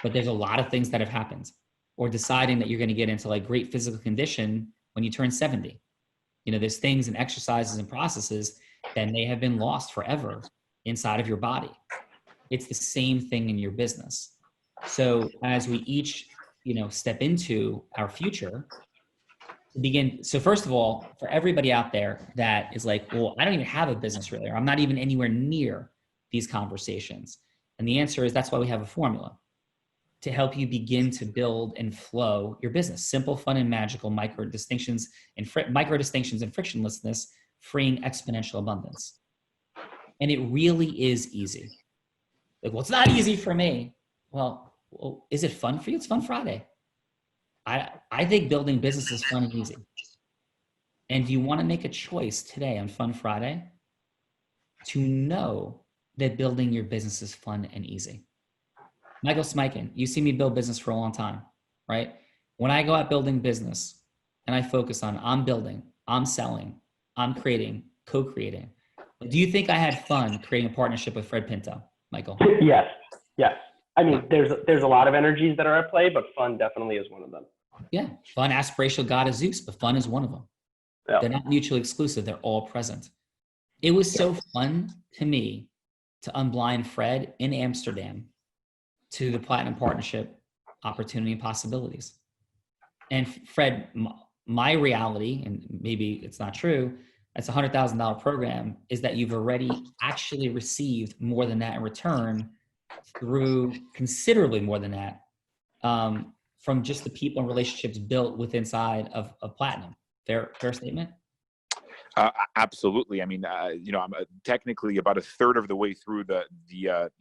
S3: but there's a lot of things that have happened. Or deciding that you're going to get into like great physical condition when you turn 70. There's things and exercises and processes that may have been lost forever inside of your body. It's the same thing in your business. So as we each, step into our future, so first of all, for everybody out there that is like, well, I don't even have a business really, or I'm not even anywhere near these conversations. And the answer is that's why we have a formula to help you begin to build and flow your business. Simple, fun, and magical micro distinctions and frictionlessness, freeing exponential abundance. And it really is easy. Like, well, it's not easy for me. Well, is it fun for you? It's Fun Friday. I think building business is fun and easy. And you want to make a choice today on Fun Friday to know that building your business is fun and easy. Michael Smikin, you see me build business for a long time, right? When I go out building business and I focus on I'm building, I'm selling, I'm creating, co-creating. Do you think I had fun creating a partnership with Fred Pinto, Michael?
S4: Yes. I mean, there's a lot of energies that are at play, but fun definitely is one of them.
S3: Yeah, fun, aspirational God is Zeus, but fun is one of them.
S4: Yeah.
S3: They're not mutually exclusive. They're all present. It was so fun to me to unblind Fred in Amsterdam to the Platinum Partnership opportunity and possibilities. And Fred, my reality, and maybe it's not true, that's a $100,000 program, is that you've already actually received more than that in return through considerably more than that from just the people and relationships built within inside of Platinum. Fair statement?
S5: Absolutely. I mean, I'm technically about a third of the way through the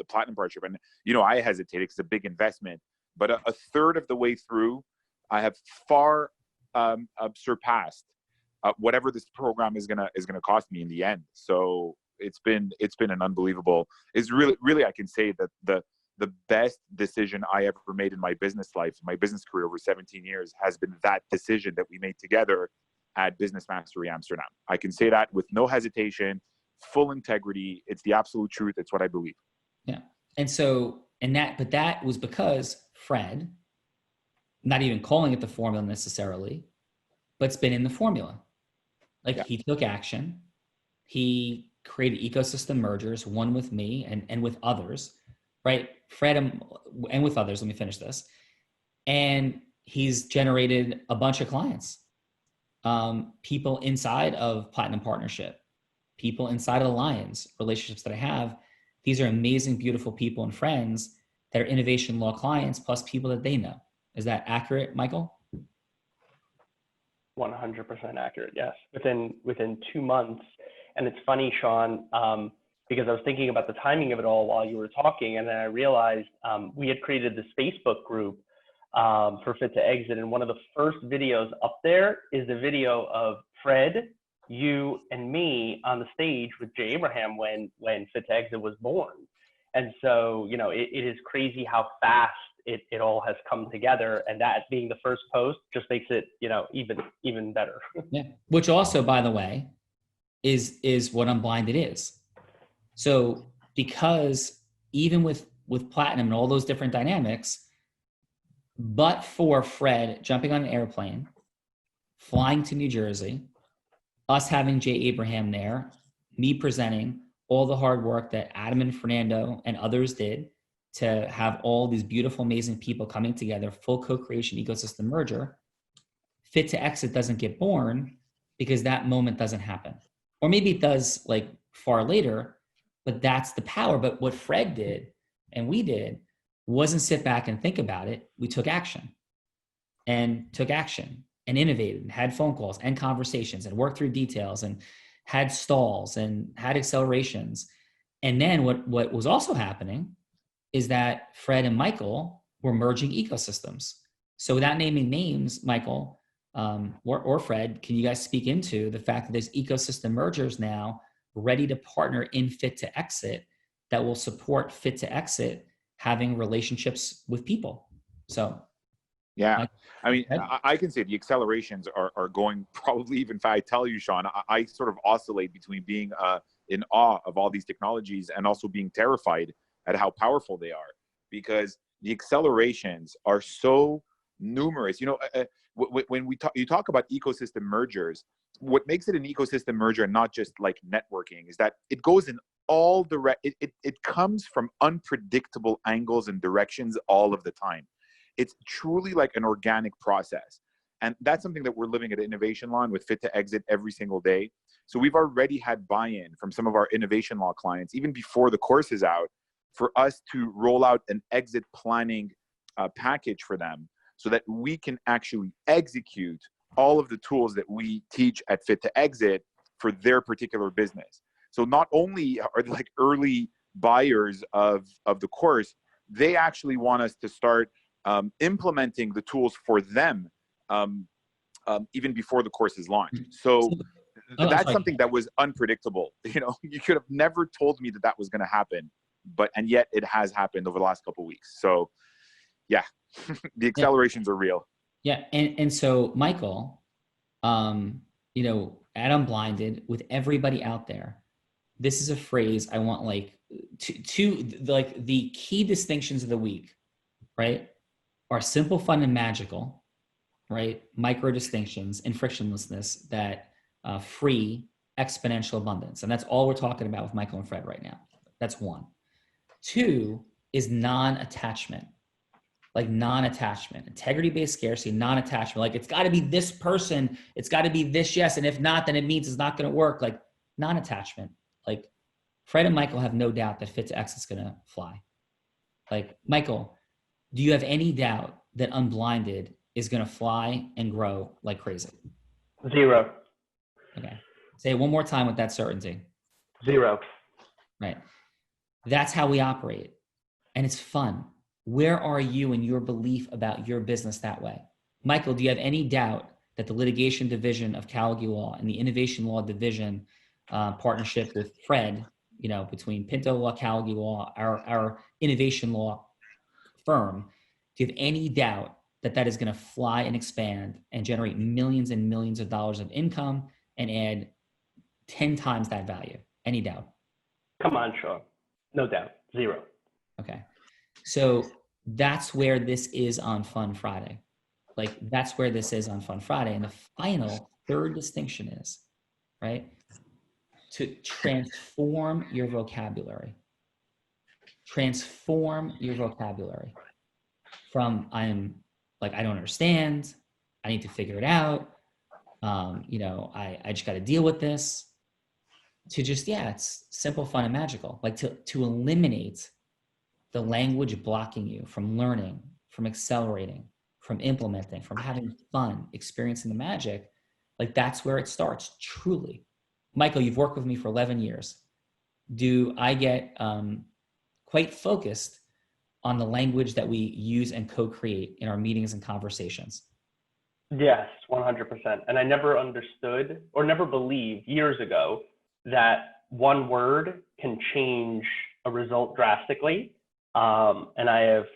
S5: Platinum partnership, and I hesitated because it's a big investment. But a third of the way through, I have far surpassed whatever this program is gonna cost me in the end. So it's been an unbelievable. It's really I can say that the best decision I ever made in my business life, my business career over 17 years, has been that decision that we made together at Business Mastery Amsterdam. I can say that with no hesitation, full integrity. It's the absolute truth. It's what I believe.
S3: Yeah. But that was because Fred, not even calling it the formula necessarily, but it's been in the formula. He took action. He created ecosystem mergers, one with me and with others, right? Fred and with others, let me finish this. And he's generated a bunch of clients. People inside of Platinum Partnership, people inside of the Lions, relationships that I have. These are amazing, beautiful people and friends that are innovation law clients, plus people that they know. Is that accurate, Michael?
S4: 100% accurate. Yes. Within 2 months. And it's funny, Sean, because I was thinking about the timing of it all while you were talking. And then I realized we had created this Facebook group for Fit to Exit. And one of the first videos up there is the video of Fred, you, and me on the stage with Jay Abraham when Fit to Exit was born. And so, it is crazy how fast it all has come together. And that being the first post just makes it, even better.
S3: Yeah. Which also, by the way, is what Unblinded is. So because even with Platinum and all those different dynamics, but for Fred jumping on an airplane, flying to New Jersey, us having Jay Abraham there, me presenting all the hard work that Adam and Fernando and others did to have all these beautiful, amazing people coming together, full co-creation ecosystem merger, Fit to Exit doesn't get born because that moment doesn't happen. Or maybe it does far later, but that's the power. But what Fred did and we did wasn't sit back and think about it. We took action and innovated and had phone calls and conversations and worked through details and had stalls and had accelerations. And then what was also happening is that Fred and Michael were merging ecosystems. So without naming names, Michael or Fred, can you guys speak into the fact that there's ecosystem mergers now ready to partner in Fit to Exit that will support Fit to Exit having relationships with people? So
S5: yeah, I mean, I can say the accelerations are going probably even if I tell you, Sean, I sort of oscillate between being in awe of all these technologies and also being terrified at how powerful they are, because the accelerations are so numerous. when you talk about ecosystem mergers, what makes it an ecosystem merger and not just like networking is that it goes in all it comes from unpredictable angles and directions all of the time. It's truly like an organic process. And that's something that we're living at Innovation Law with Fit to Exit every single day. So we've already had buy-in from some of our Innovation Law clients, even before the course is out, for us to roll out an exit planning package for them so that we can actually execute all of the tools that we teach at Fit to Exit for their particular business. So not only are they like early buyers of the course, they actually want us to start implementing the tools for them even before the course is launched. So that's something that was unpredictable. You know, you could have never told me that that was going to happen, and yet it has happened over the last couple of weeks. So yeah, the accelerations are real.
S3: Yeah. And so Michael, you know, at Unblinded, with everybody out there, this is a phrase I want like like the key distinctions of the week, right? Are simple, fun, and magical, right? Micro distinctions and frictionlessness that free exponential abundance. And that's all we're talking about with Michael and Fred right now. That's one. Two is non-attachment. Like non-attachment, integrity-based scarcity, non-attachment. Like it's got to be this person, it's got to be this yes, and if not, then it means it's not going to work. Like non-attachment. Like Fred and Michael have no doubt that Fit to Exit is going to fly. Like Michael, do you have any doubt that Unblinded is going to fly and grow like crazy?
S4: Zero.
S3: Okay. Say it one more time with that certainty.
S4: Zero.
S3: Right. That's how we operate, and it's fun. Where are you in your belief about your business that way? Michael, do you have any doubt that the litigation division of Caligula Law and the innovation law division partnership with Fred, you know, between Pinto Law, Caligula Law, our innovation law firm, do you have any doubt that that is going to fly and expand and generate millions and millions of dollars of income and add 10 times that value? Any doubt?
S4: Come on, Sean. No doubt. Zero.
S3: Okay. So that's where this is on Fun Friday. Like that's where this is on Fun Friday. And the final third distinction is, right, to transform your vocabulary. Transform your vocabulary from I don't understand, I need to figure it out, you know, I just got to deal with this, to just, it's simple, fun, and magical. Like to eliminate the language blocking you from learning, from accelerating, from implementing, from having fun, experiencing the magic. Like that's where it starts, truly. Michael, you've worked with me for 11 years. Do I get quite focused on the language that we use and co-create in our meetings and conversations?
S4: Yes, 100%. And I never understood or never believed years ago that one word can change a result drastically. And I have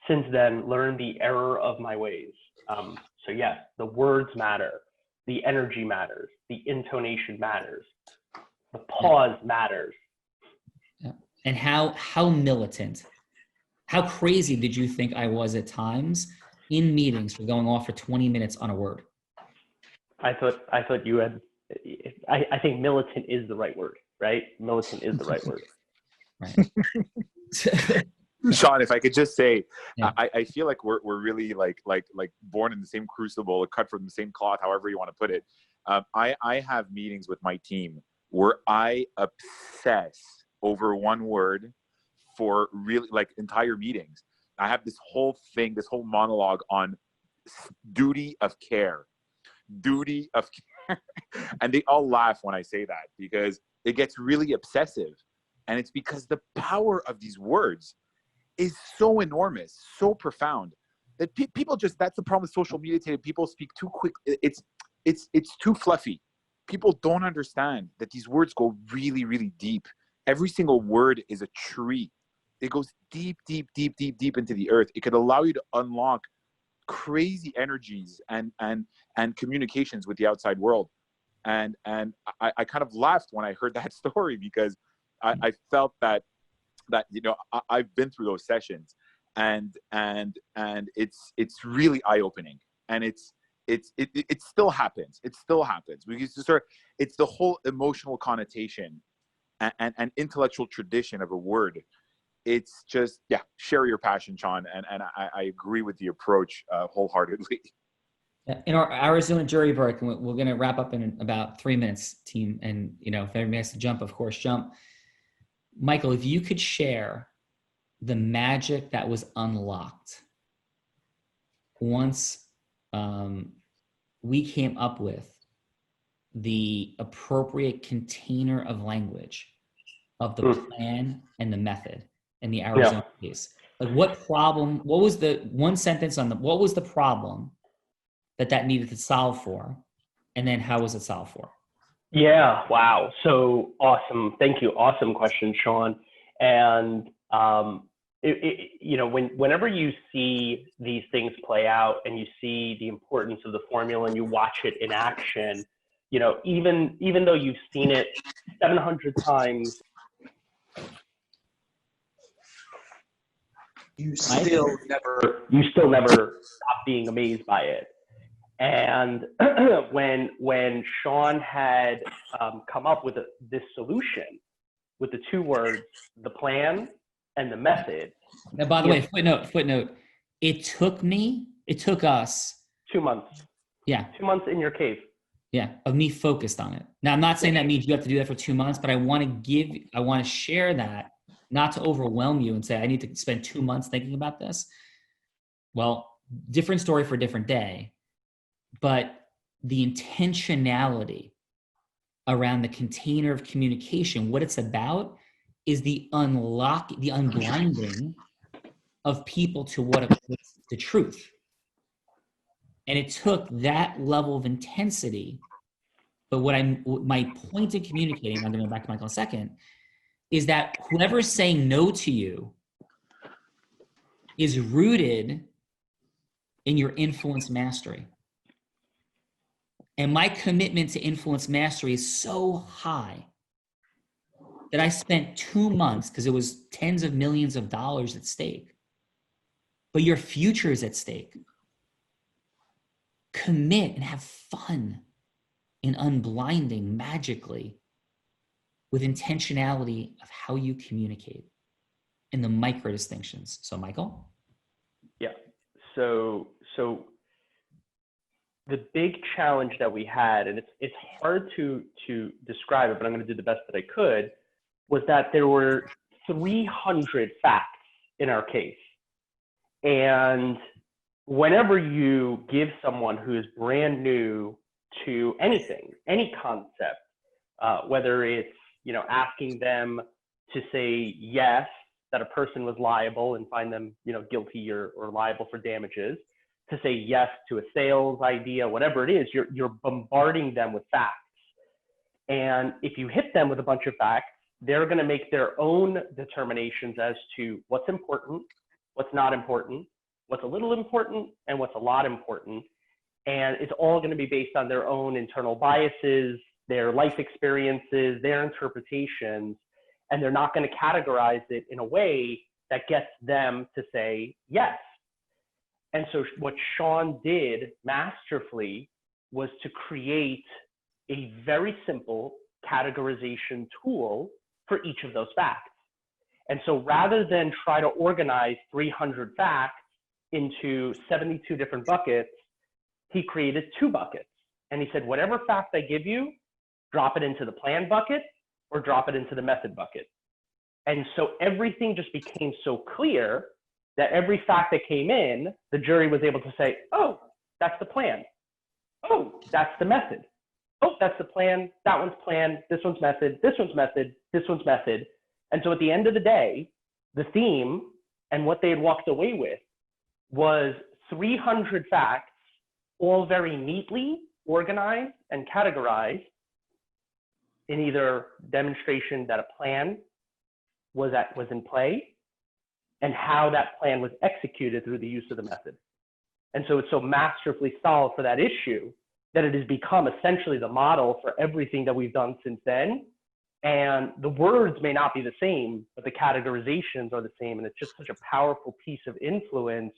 S4: since then learned the error of my ways. So yes, the words matter, the energy matters, the intonation matters, the pause matters.
S3: Yeah. And how militant, how crazy did you think I was at times in meetings for going off for 20 minutes on a word?
S4: I thought you had, I think militant is the right word, right? Militant is the right word.
S3: Right.
S5: Sean, if I could just say, I feel like we're really like born in the same crucible, cut from the same cloth, however you want to put it. I have meetings with my team where I obsess over one word for really like entire meetings. I have this whole monologue on duty of care, and they all laugh when I say that because it gets really obsessive. And it's because the power of these words is so enormous, so profound that people just, that's the problem with social media today. People speak too quick. It's too fluffy. People don't understand that these words go really, really deep. Every single word is a tree. It goes deep, deep, deep, deep, deep into the earth. It could allow you to unlock crazy energies and communications with the outside world. And I kind of laughed when I heard that story because I felt that you know I've been through those sessions and it's really eye-opening. And it still happens. It still happens because it's the whole emotional connotation and intellectual tradition of a word. It's just, yeah, share your passion, Sean. And I agree with the approach wholeheartedly.
S3: In our Arizona jury break, we're going to wrap up in about 3 minutes, team. And, if everybody has to jump, of course, jump. Michael, if you could share the magic that was unlocked once we came up with the appropriate container of language of the plan and the method in the Arizona case. Like what was the one sentence what was the problem that needed to solve for? And then how was it solved for?
S4: Yeah, wow. So awesome. Thank you. Awesome question, Sean. And, whenever you see these things play out and you see the importance of the formula and you watch it in action, even though you've seen it 700 times, you still never stop being amazed by it. And when Sean had come up with this solution with the two words, the plan and the method.
S3: Now, by the way, footnote, it took us
S4: 2 months.
S3: Yeah.
S4: 2 months in your cave.
S3: Yeah, of me focused on it. Now, I'm not saying that means you have to do that for 2 months, but I want to share that, not to overwhelm you and say, I need to spend 2 months thinking about this. Well, different story for a different day, but the intentionality around the container of communication, what it's about is the unblinding of people to what's the truth. And it took that level of intensity. But my point in communicating, I'm going to go back to Michael in a second, is that whoever's saying no to you is rooted in your influence mastery. And my commitment to influence mastery is so high that I spent 2 months, because it was tens of millions of dollars at stake, but your future is at stake. Commit and have fun in unblinding magically with intentionality of how you communicate and the micro distinctions. So Michael?
S4: Yeah, so the big challenge that we had, and it's hard to describe it, but I'm going to do the best that I could, was that there were 300 facts in our case. And whenever you give someone who is brand new to anything, any concept, whether it's, asking them to say yes, that a person was liable and find them, guilty or liable for damages, to say yes to a sales idea, whatever it is, you're bombarding them with facts. And if you hit them with a bunch of facts, they're going to make their own determinations as to what's important, what's not important, what's a little important, and what's a lot important. And it's all going to be based on their own internal biases, their life experiences, their interpretations, and they're not going to categorize it in a way that gets them to say yes. And so what Sean did masterfully was to create a very simple categorization tool for each of those facts. And so rather than try to organize 300 facts into 72 different buckets, he created 2 buckets. And he said, whatever fact I give you, drop it into the plan bucket or drop it into the method bucket. And so everything just became so clear that every fact that came in, the jury was able to say, oh, that's the plan. Oh, that's the method. Oh, that's the plan. That one's plan. This one's method. This one's method. This one's method. And so at the end of the day, the theme and what they had walked away with was 300 facts, all very neatly organized and categorized in either demonstration that a plan was in play and how that plan was executed through the use of the method. And so it's so masterfully solved for that issue that it has become essentially the model for everything that we've done since then. And the words may not be the same, but the categorizations are the same. And it's just such a powerful piece of influence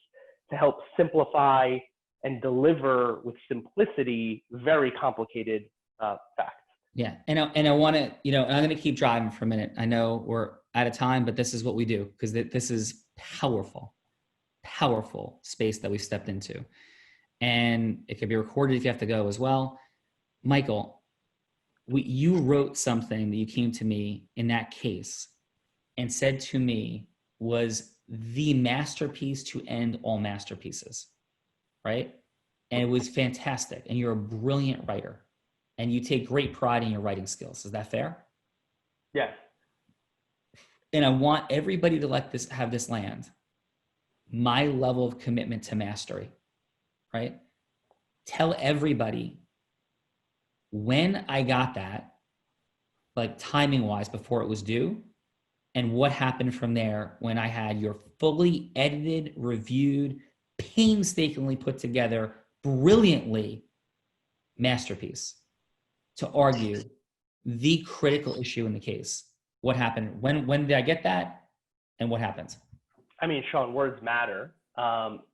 S4: to help simplify and deliver with simplicity very complicated facts.
S3: Yeah, and I want to, you know, and I'm going to keep driving for a minute. I know we're out of time, but this is what we do, because this is powerful space that we've stepped into, and it can be recorded if you have to go as well. Michael, you wrote something that you came to me in that case and said to me was the masterpiece to end all masterpieces, right? And it was fantastic. And you're a brilliant writer, and you take great pride in your writing skills. Is that fair?
S4: Yes.
S3: And I want everybody to have this land. My level of commitment to mastery, right? Tell everybody when I got that, like timing wise, before it was due, and what happened from there when I had your fully edited, reviewed, painstakingly put together, brilliantly masterpiece to argue the critical issue in the case. What happened? When did I get that? And what happened?
S4: I mean, Sean, words matter.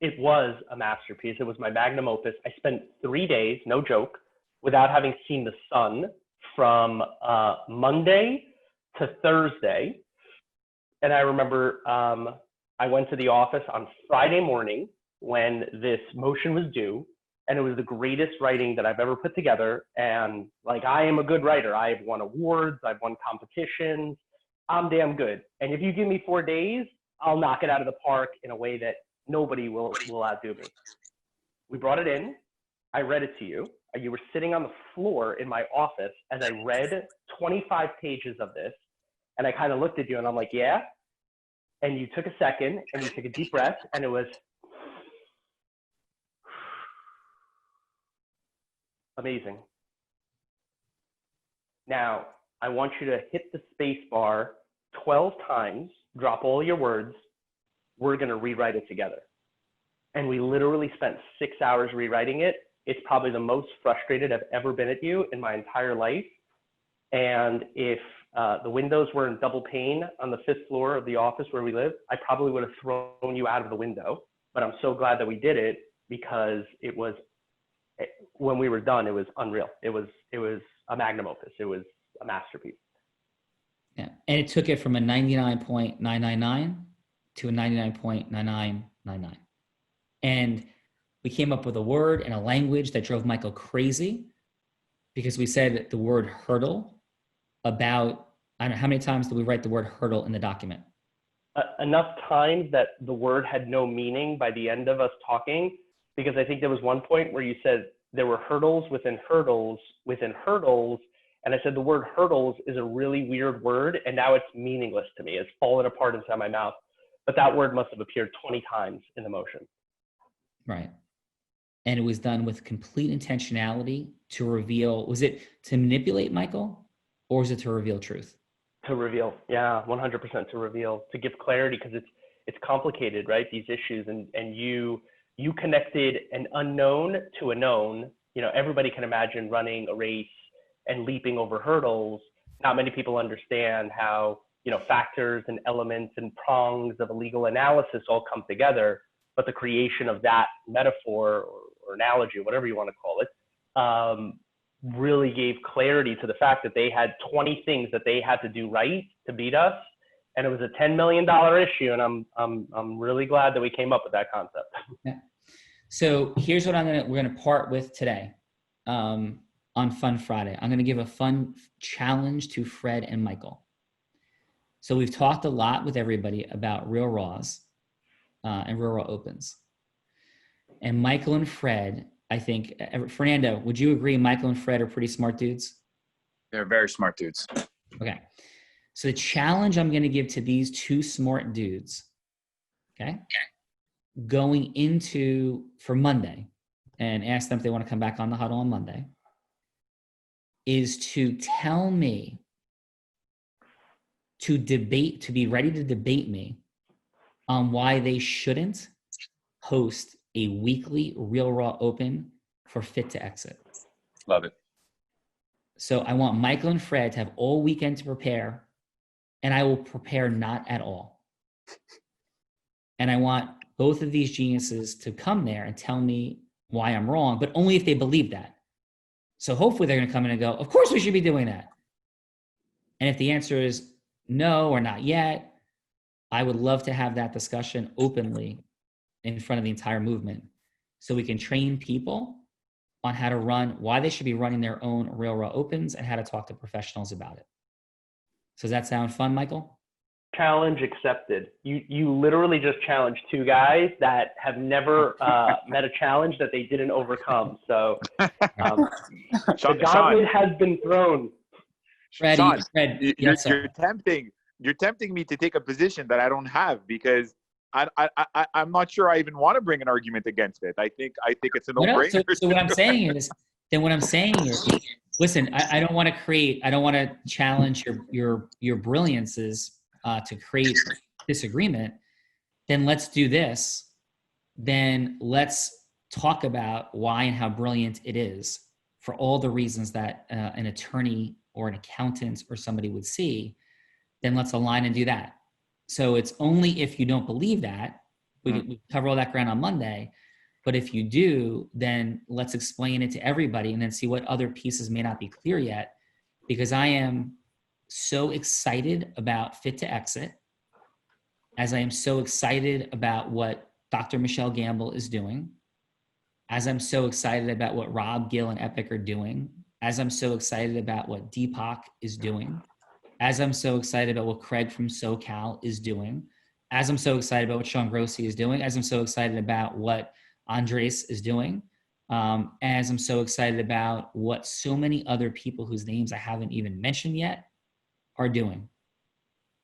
S4: It was a masterpiece. It was my magnum opus. I spent 3 days, no joke, without having seen the sun from Monday to Thursday. And I remember I went to the office on Friday morning when this motion was due, and it was the greatest writing that I've ever put together. And like, I am a good writer. I've won awards, I've won competitions. I'm damn good. And if you give me 4 days, I'll knock it out of the park in a way that nobody will outdo me. We brought it in. I read it to you. You were sitting on the floor in my office as I read 25 pages of this. And I kind of looked at you and I'm like, yeah. And you took a second and you took a deep breath, and it was amazing. Now, I want you to hit the space bar 12 times, drop all your words. We're going to rewrite it together. And we literally spent 6 hours rewriting it. It's probably the most frustrated I've ever been at you in my entire life. And if the windows were in double pane on the 5th floor of the office where we live, I probably would have thrown you out of the window. But I'm so glad that we did it, because it was, when we were done, it was unreal. It was a magnum opus. It was a masterpiece.
S3: Yeah, and it took it from a 99.999 to a 99.9999. And we came up with a word and a language that drove Michael crazy, because we said the word hurdle about, I don't know, how many times did we write the word hurdle in the document?
S4: Enough times that the word had no meaning by the end of us talking, because I think there was one point where you said there were hurdles within hurdles within hurdles. And I said, the word hurdles is a really weird word, and now it's meaningless to me. It's fallen apart inside my mouth. But that word must have appeared 20 times in the motion.
S3: Right. And it was done with complete intentionality to reveal, was it to manipulate Michael, or was it to reveal truth?
S4: To reveal, yeah, 100% to reveal, to give clarity, because it's complicated, right? These issues, and you connected an unknown to a known. You know, everybody can imagine running a race and leaping over hurdles. Not many people understand how, you know, factors and elements and prongs of a legal analysis all come together. But the creation of that metaphor or analogy, or whatever you want to call it, really gave clarity to the fact that they had 20 things that they had to do right to beat us, and it was a $10 million issue. And I'm really glad that we came up with that concept.
S3: Yeah. So here's what we're gonna part with today. On Fun Friday, I'm gonna give a fun challenge to Fred and Michael. So we've talked a lot with everybody about real raws and real raw opens. And Michael and Fred, I think, Fernando, would you agree Michael and Fred are pretty smart dudes?
S1: They're very smart dudes.
S3: Okay. So the challenge I'm going to give to these two smart dudes, okay, going into for Monday, and ask them if they want to come back on the huddle on Monday, is to tell me, to be ready to debate me on why they shouldn't host a weekly Real Raw Open for Fit to Exit.
S1: Love it.
S3: So I want Michael and Fred to have all weekend to prepare, and I will prepare not at all. And I want both of these geniuses to come there and tell me why I'm wrong, but only if they believe that. So hopefully they're going to come in and go, of course we should be doing that. And if the answer is no or not yet, I would love to have that discussion openly in front of the entire movement so we can train people on how to run, why they should be running their own Real Raw Opens, and how to talk to professionals about it. So does that sound fun, Michael?
S4: Challenge accepted. You literally just challenged two guys that have never met a challenge that they didn't overcome. So the gauntlet has been thrown.
S5: Sean,
S3: Fred,
S5: you're tempting me to take a position that I don't have, because I'm not sure I even want to bring an argument against it. I think it's a no-brainer.
S3: So what I'm saying is, listen, I don't want to challenge your brilliances to create disagreement. Then let's do this. Then let's talk about why and how brilliant it is for all the reasons that an attorney or an accountant or somebody would see. Then let's align and do that. So it's only if you don't believe that, we cover all that ground on Monday. But if you do, then let's explain it to everybody and then see what other pieces may not be clear yet. Because I am so excited about Fit to Exit, as I am so excited about what Dr. Michelle Gamble is doing, as I'm so excited about what Rob Gill and Epic are doing, as I'm so excited about what Deepak is doing, as I'm so excited about what Craig from SoCal is doing, as I'm so excited about what Sean Grossi is doing, as I'm so excited about what Andres is doing, as I'm so excited about what so many other people whose names I haven't even mentioned yet are doing.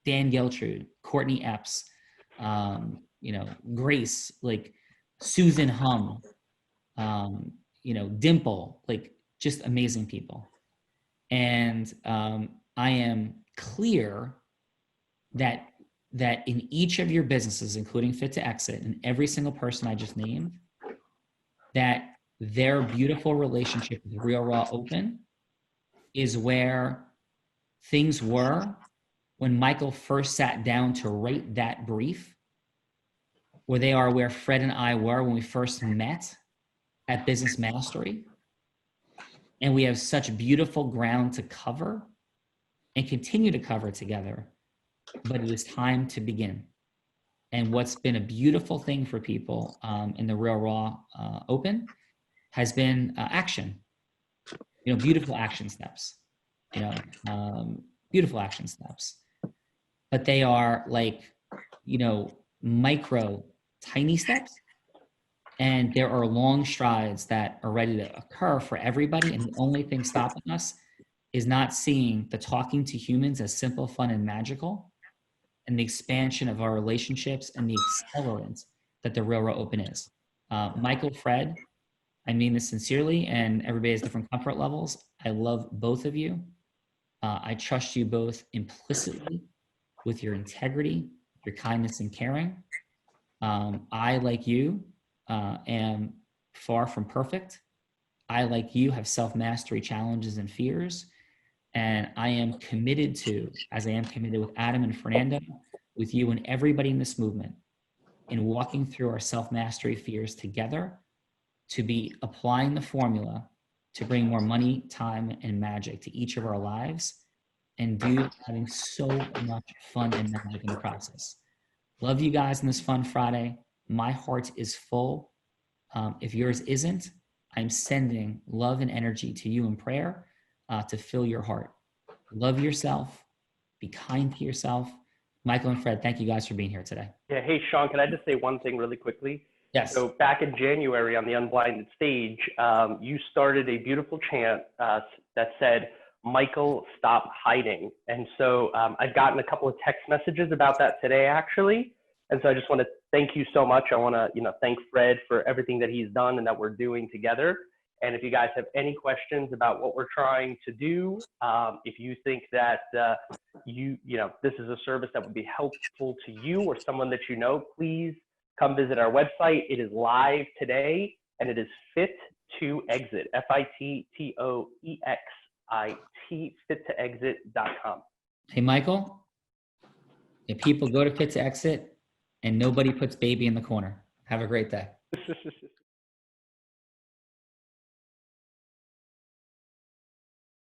S3: Dan Geltrude, Courtney Epps, Grace, like Susan Hum, Dimple, like just amazing people. And I am clear that in each of your businesses, including Fit to Exit, and every single person I just named, that their beautiful relationship with Real Raw Open is where things were when Michael first sat down to write that brief, where they are where Fred and I were when we first met at Business Mastery. And we have such beautiful ground to cover and continue to cover together, but it is time to begin. And what's been a beautiful thing for people in the Real Raw Open has been action, beautiful action steps, beautiful action steps. But they are like, micro, tiny steps. And there are long strides that are ready to occur for everybody. And the only thing stopping us is not seeing the talking to humans as simple, fun, and magical, and the expansion of our relationships and the accelerant that the Real Raw Open is. Michael, Fred, I mean this sincerely, and everybody has different comfort levels. I love both of you. I trust you both implicitly with your integrity, your kindness, and caring. I, like you, am far from perfect. I, like you, have self-mastery challenges and fears. And I am committed to, as I am committed with Adam and Fernando, with you and everybody in this movement, in walking through our self-mastery fears together, to be applying the formula to bring more money, time, and magic to each of our lives, and having so much fun and magic in the process. Love you guys on this fun Friday. My heart is full. If yours isn't, I'm sending love and energy to you in prayer to fill your heart. Love yourself. Be kind to yourself. Michael and Fred, thank you guys for being here today.
S4: Yeah. Hey, Sean, can I just say one thing really quickly?
S3: Yes.
S4: So back in January on the Unblinded stage, you started a beautiful chant that said, "Michael, stop hiding." And so I've gotten a couple of text messages about that today, actually. And so I just want to thank you so much. I want to, thank Fred for everything that he's done and that we're doing together. And if you guys have any questions about what we're trying to do, if you think that this is a service that would be helpful to you or someone that please come visit our website. It is live today, and it is Fit to Exit, FITTOEXIT, fit2exit.com.
S3: Hey, Michael, if people go to Fit to Exit and nobody puts baby in the corner, have a great day.